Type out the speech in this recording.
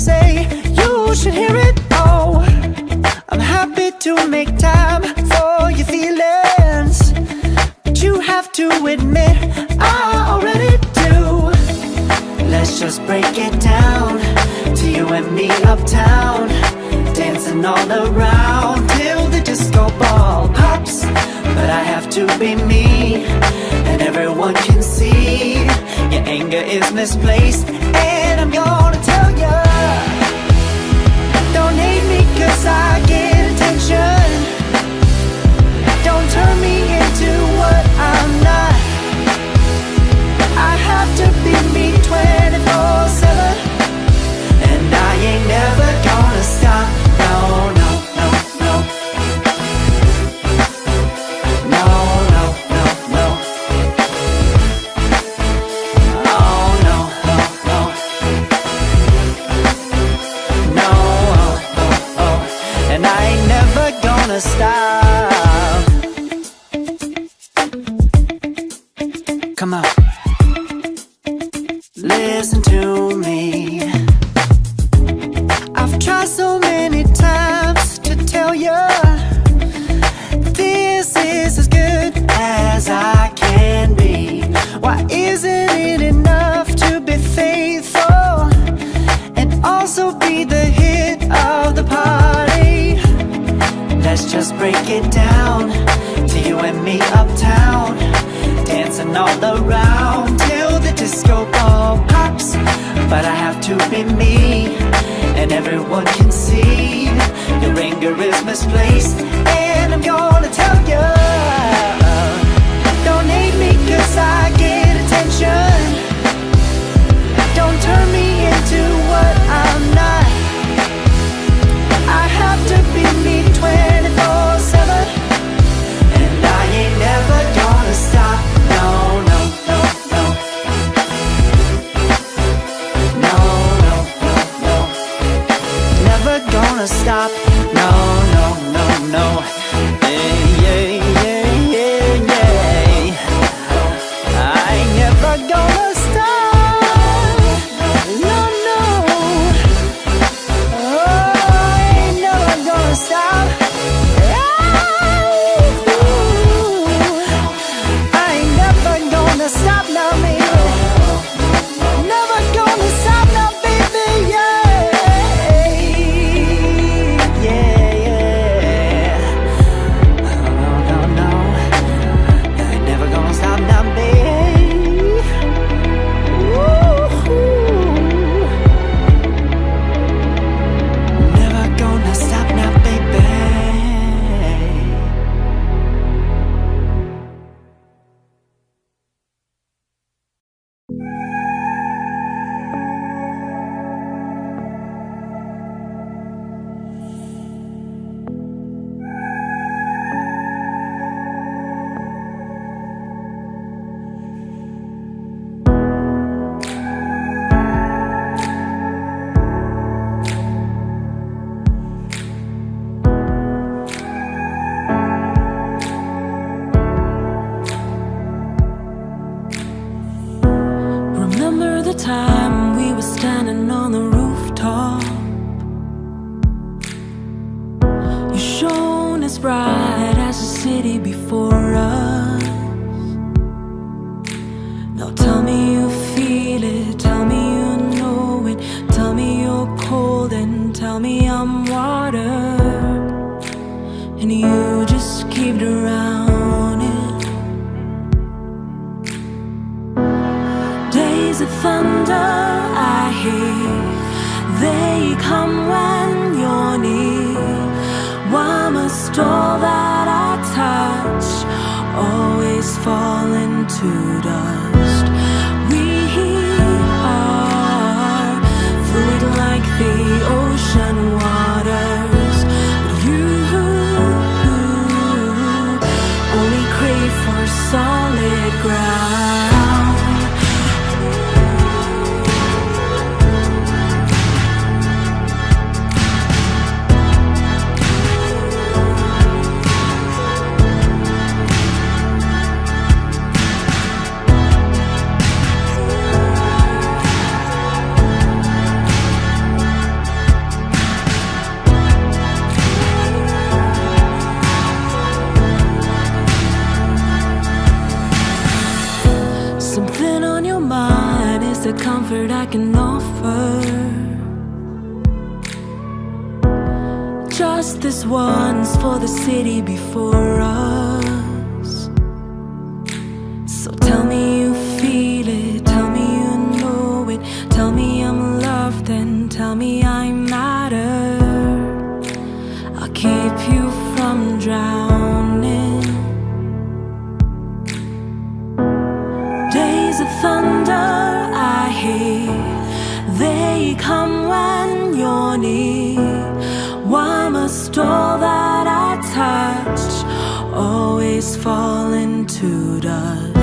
say you should hear it. Oh, I'm happy to make time for your feelings, but you have to admit I already do. Let's just break it down to you and me uptown, dancing all around till the disco ball pops. But I have to be me, and everyone can see your anger is misplaced. And I'm gonna tell ya, don't hate me cause I get attention. Don't turn me into what I'm not. I have to be me 24/7, and I ain't never gonna stop. No, no, no, no. No, no, no, no. Oh, no, no, no. No, oh, oh, oh. And I ain't never gonna stop. Come on. Listen to me. I've tried so many times to tell you this is as good as I can be. Why isn't it enough to be faithful and also be the hit of the party? Let's just break it down to you and me uptown, dancing all around till the disco ball pops. But I have to be me, and everyone can see your anger is misplaced. And I'm gonna tell you, don't hate me cause I get attention. Don't turn me into what I'm not. I have to be me 24/7, and I ain't never gonna stop. No, no, no, no. No, no, no, no. Never gonna stop. No, no, no, no. Yeah, yeah, yeah, yeah, yeah. I ain't never gonna stop. No, no. Oh, I ain't never gonna stop. I ain't never gonna stop now, baby. Never gonna stop now, baby. Yeah, yeah, yeah. No, no, no, I ain't never gonna stop now, baby. Woo-hoo. Never gonna stop now, baby. Remember the time we were standing on the rooftop? You shone as bright as the city before us. Now tell me you feel it, tell me you know it, tell me you're cold and tell me I'm water, and you just keep drowning. Days of thunder I hear, they come when you're near. Why must all that I touch always fall into dust? We are fluid like the ocean waters, but you only crave for solid ground. I can offer. Just this once for the city before us. So tell me you feel it, tell me you know it, tell me I'm loved and tell me I matter. I'll keep you from drowning. Days of thunder I hear, they come when you're near. Why must all that I touch always fall into dust?